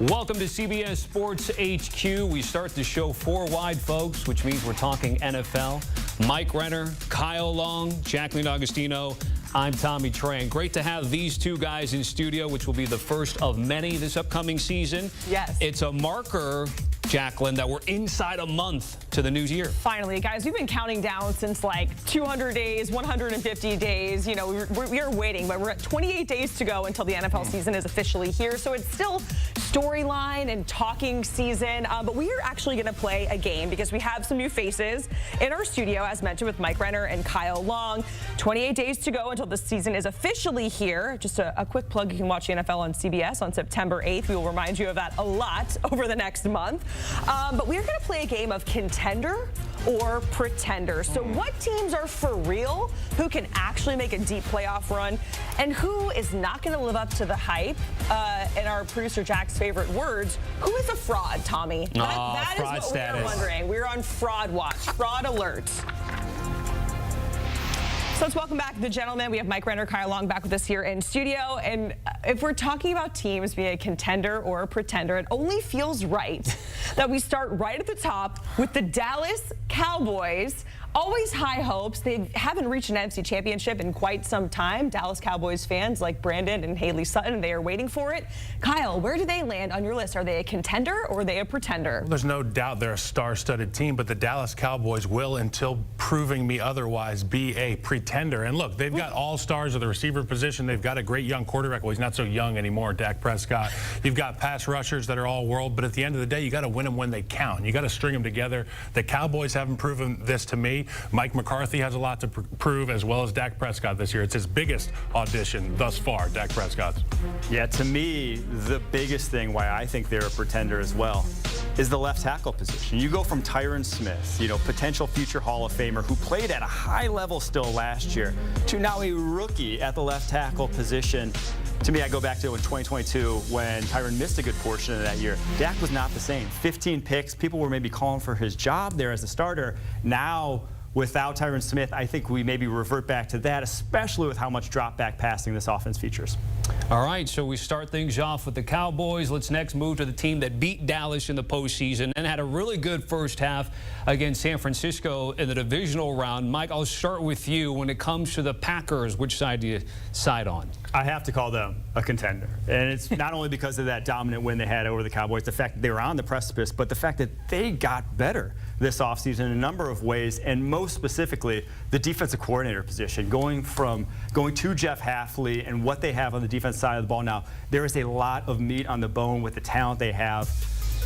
Welcome to CBS Sports HQ. We start the show 4 wide, folks, which means we're talking NFL. Mike Renner, Kyle Long, Jacqueline Augustino. I'm Tommy Tran. Great to have these two guys in studio, which will be the first of many this upcoming season. Yes. It's a marker, Jacqueline, that we're inside a month to the new year. Finally, guys, we've been counting down since like 200 days, 150 days. You know, we are waiting, but we're at 28 days to go until the NFL season is officially here. So it's still storyline and talking season, but we are actually going to play a game because we have some new faces in our studio, as mentioned, with Mike Renner and Kyle Long. 28 days to go until the season is officially here. Just a quick plug, you can watch the NFL on CBS on September 8th. We will remind you of that a lot over the next month. But we're going to play a game of contender or pretender. So what teams are for real, who can actually make a deep playoff run, and who is not going to live up to the hype? In our producer Jack's favorite words, who is a fraud, Tommy? That is what we're wondering. We're on fraud watch, fraud alert. So let's welcome back the gentlemen. We have Mike Renner, Kyle Long back with us here in studio. And if we're talking about teams being a contender or a pretender, it only feels right that we start right at the top with the Dallas Cowboys. Always high hopes. They haven't reached an NFC championship in quite some time. Dallas Cowboys fans like Brandon and Haley Sutton, they are waiting for it. Kyle, where do they land on your list? Are they a contender or are they a pretender? There's no doubt they're a star-studded team, but the Dallas Cowboys will, until proving me otherwise, be a pretender. And look, they've got all-stars at the receiver position. They've got a great young quarterback. Well, he's not so young anymore, Dak Prescott. You've got pass rushers that are all-world, but at the end of the day, you got to win them when they count. You got to string them together. The Cowboys haven't proven this to me. Mike McCarthy has a lot to prove, as well as Dak Prescott this year. It's his biggest audition thus far, Dak Prescott's. Yeah, to me, the biggest thing why I think they're a pretender as well is the left tackle position. You go from Tyron Smith, you know, potential future Hall of Famer who played at a high level still last year, to now a rookie at the left tackle position. To me, I go back to in 2022 when Tyron missed a good portion of that year. Dak was not the same. 15 picks. People were maybe calling for his job there as a starter. Now, without Tyron Smith, I think we maybe revert back to that, especially with how much drop-back passing this offense features. All right, so we start things off with the Cowboys. Let's next move to the team that beat Dallas in the postseason and had a really good first half against San Francisco in the divisional round. Mike, I'll start with you. When it comes to the Packers, which side do you side on? I have to call them a contender. And it's not only because of that dominant win they had over the Cowboys, the fact that they were on the precipice, but the fact that they got better this offseason in a number of ways, and most specifically, the defensive coordinator position. Going to Jeff Hafley and what they have on the defense side of the ball now, there is a lot of meat on the bone with the talent they have.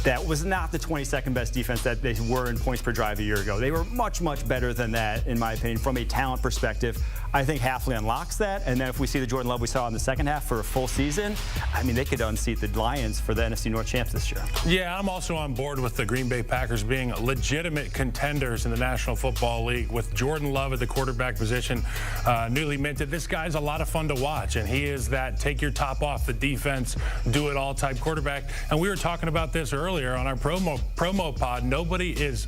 That was not the 22nd best defense that they were in points per drive a year ago. They were much, much better than that, in my opinion, from a talent perspective. I think Hafley unlocks that, and then if we see the Jordan Love we saw in the second half for a full season, I mean, they could unseat the Lions for the NFC North champs this year. Yeah, I'm also on board with the Green Bay Packers being legitimate contenders in the National Football League with Jordan Love at the quarterback position, newly minted. This guy's a lot of fun to watch, and he is that take your top off the defense, do it all type quarterback. And we were talking about this earlier on our promo pod. Nobody is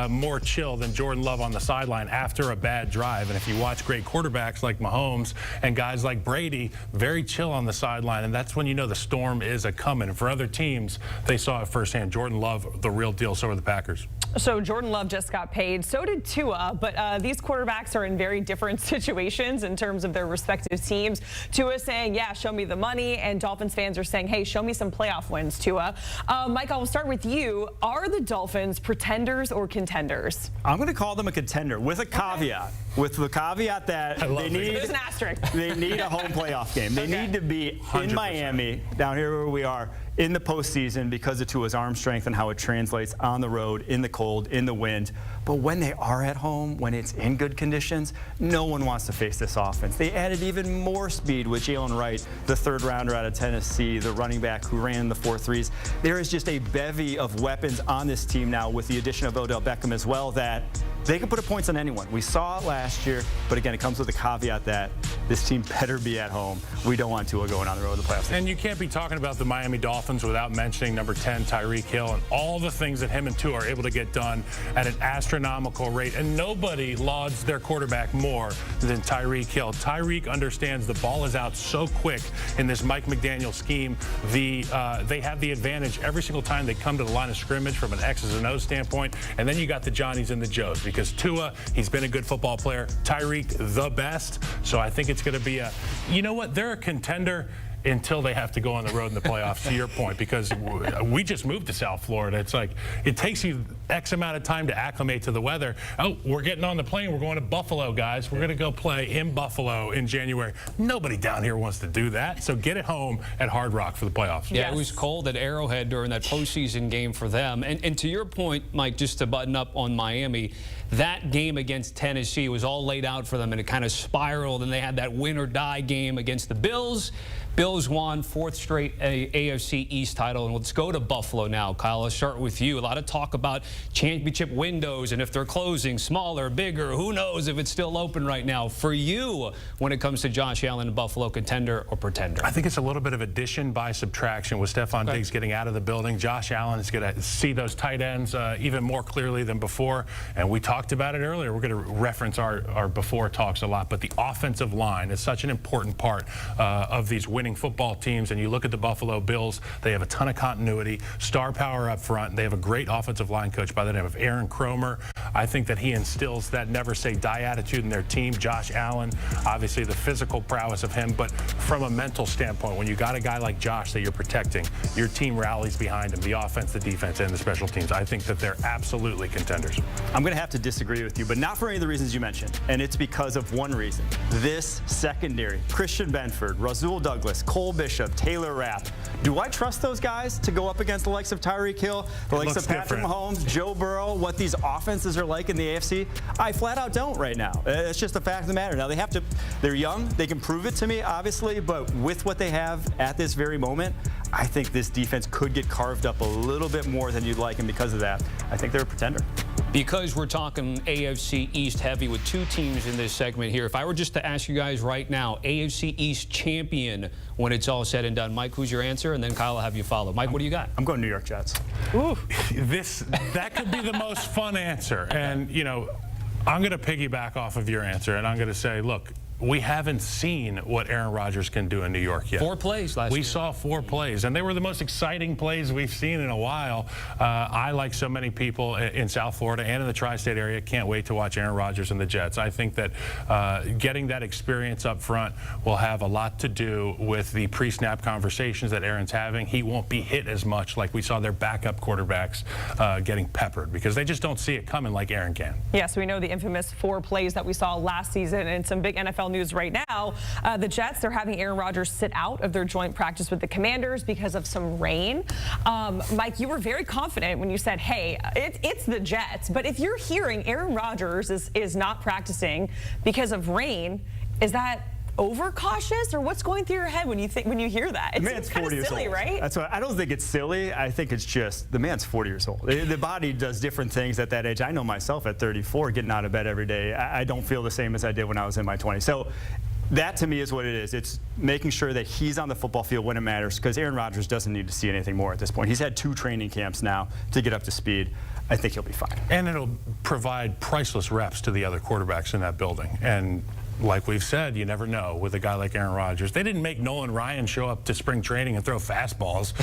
more chill than Jordan Love on the sideline after a bad drive. And if you watch great quarterbacks like Mahomes and guys like Brady, very chill on the sideline, and that's when you know the storm is a-coming. And for other teams, they saw it firsthand. Jordan Love, the real deal. So are the Packers. So Jordan Love just got paid. So did Tua, but these quarterbacks are in very different situations in terms of their respective teams. Tua saying, yeah, show me the money, and Dolphins fans are saying, hey, show me some playoff wins, Tua. Mike, I will start with you. Are the Dolphins pretenders or contenders? I'm going to call them a contender with a caveat. With the caveat that there's an asterisk. They need a home playoff game. They need to be 100%. In Miami, down here where we are, in the postseason because of Tua's arm strength and how it translates on the road, in the cold, in the wind. But when they are at home, when it's in good conditions, no one wants to face this offense. They added even more speed with Jalen Wright, the third rounder out of Tennessee, the running back who ran the 4.3s. There is just a bevy of weapons on this team now with the addition of Odell Beckham as well that they can put up points on anyone. We saw it last year, but again, it comes with a caveat that this team better be at home. We don't want Tua going on the road to the playoffs. And you can't be talking about the Miami Dolphins without mentioning number 10, Tyreek Hill, and all the things that him and Tua are able to get done at an astronomical rate. And nobody lauds their quarterback more than Tyreek Hill. Tyreek understands the ball is out so quick in this Mike McDaniel scheme. They have the advantage every single time they come to the line of scrimmage from an X's and O's standpoint. And then you got the Johnnies and the Joes, because Tua, he's been a good football player. Tyreek, the best. So I think it's going to be you know what, they're a contender until they have to go on the road in the playoffs, to your point, because we just moved to South Florida. It's like it takes you X amount of time to acclimate to the weather. Oh, we're getting on the plane. We're going to Buffalo, guys. We're going to go play in Buffalo in January. Nobody down here wants to do that, so get it home at Hard Rock for the playoffs. Yeah, It was cold at Arrowhead during that postseason game for them. And to your point, Mike, just to button up on Miami, that game against Tennessee was all laid out for them, and it kind of spiraled, and they had that win or die game against the Bills. Bills won 4th straight AFC East title. And let's go to Buffalo now. Kyle, let's start with you. A lot of talk about championship windows and if they're closing, smaller, bigger. Who knows if it's still open right now. For you, when it comes to Josh Allen, Buffalo, contender or pretender? I think it's a little bit of addition by subtraction with Stephon Diggs getting out of the building. Josh Allen is going to see those tight ends even more clearly than before. And we talked about it earlier. We're going to reference our before talks a lot. But the offensive line is such an important part of these winning football teams. And you look at the Buffalo Bills, they have a ton of continuity, star power up front. They have a great offensive line coach by the name of Aaron Kromer. I think that he instills that never say die attitude in their team. Josh Allen, obviously the physical prowess of him, but from a mental standpoint, when you got a guy like Josh that you're protecting, your team rallies behind him, the offense, the defense, and the special teams. I think that they're absolutely contenders. I'm going to have to disagree with you, but not for any of the reasons you mentioned. And it's because of one reason. This secondary, Christian Benford, Rasul Douglas, Cole Bishop, Taylor Rapp. Do I trust those guys to go up against the likes of Tyreek Hill, the likes of Patrick Mahomes, Joe Burrow, what these offenses are like in the AFC? I flat out don't right now. It's just a fact of the matter. Now, they're young. They can prove it to me, obviously, but with what they have at this very moment, I think this defense could get carved up a little bit more than you'd like, and because of that, I think they're a pretender. Because we're talking AFC East heavy with 2 teams in this segment here, if I were just to ask you guys right now, AFC East champion when it's all said and done, Mike, who's your answer? And then Kyle will have you follow. Mike, what do you got? I'm going New York Jets. Ooh. That could be the most fun answer. And, you know, I'm going to piggyback off of your answer, and I'm going to say, look, we haven't seen what Aaron Rodgers can do in New York yet. 4 plays last year. We saw 4 plays, and they were the most exciting plays we've seen in a while. I, like so many people in South Florida and in the tri-state area, can't wait to watch Aaron Rodgers and the Jets. I think that getting that experience up front will have a lot to do with the pre-snap conversations that Aaron's having. He won't be hit as much like we saw their backup quarterbacks getting peppered, because they just don't see it coming like Aaron can. Yes, we know the infamous 4 plays that we saw last season, and some big NFL news right now. The Jets, they're having Aaron Rodgers sit out of their joint practice with the Commanders because of some rain. Mike, you were very confident when you said, hey, it's the Jets. But if you're hearing Aaron Rodgers is not practicing because of rain, is that overcautious, or what's going through your head when you hear that? It's kind of silly, right? That's why I don't think it's silly. I think it's just the man's 40 years old. The body does different things at that age. I know myself at 34, getting out of bed every day, I don't feel the same as I did when I was in my 20s. So that to me is what it is. It's making sure that he's on the football field when it matters, because Aaron Rodgers doesn't need to see anything more at this point. He's had 2 training camps now to get up to speed. I think he'll be fine. And it'll provide priceless reps to the other quarterbacks in that building. And like we've said, you never know with a guy like Aaron Rodgers. They didn't make Nolan Ryan show up to spring training and throw fastballs.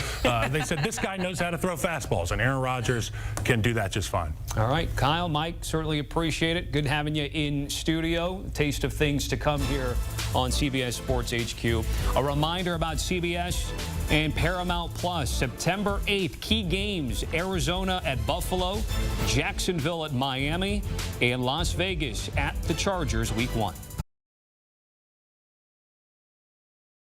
They said this guy knows how to throw fastballs, and Aaron Rodgers can do that just fine. All right, Kyle, Mike, certainly appreciate it. Good having you in studio. Taste of things to come here on CBS Sports HQ. A reminder about CBS and Paramount Plus. September 8th, key games: Arizona at Buffalo, Jacksonville at Miami, and Las Vegas at the Chargers, Week 1.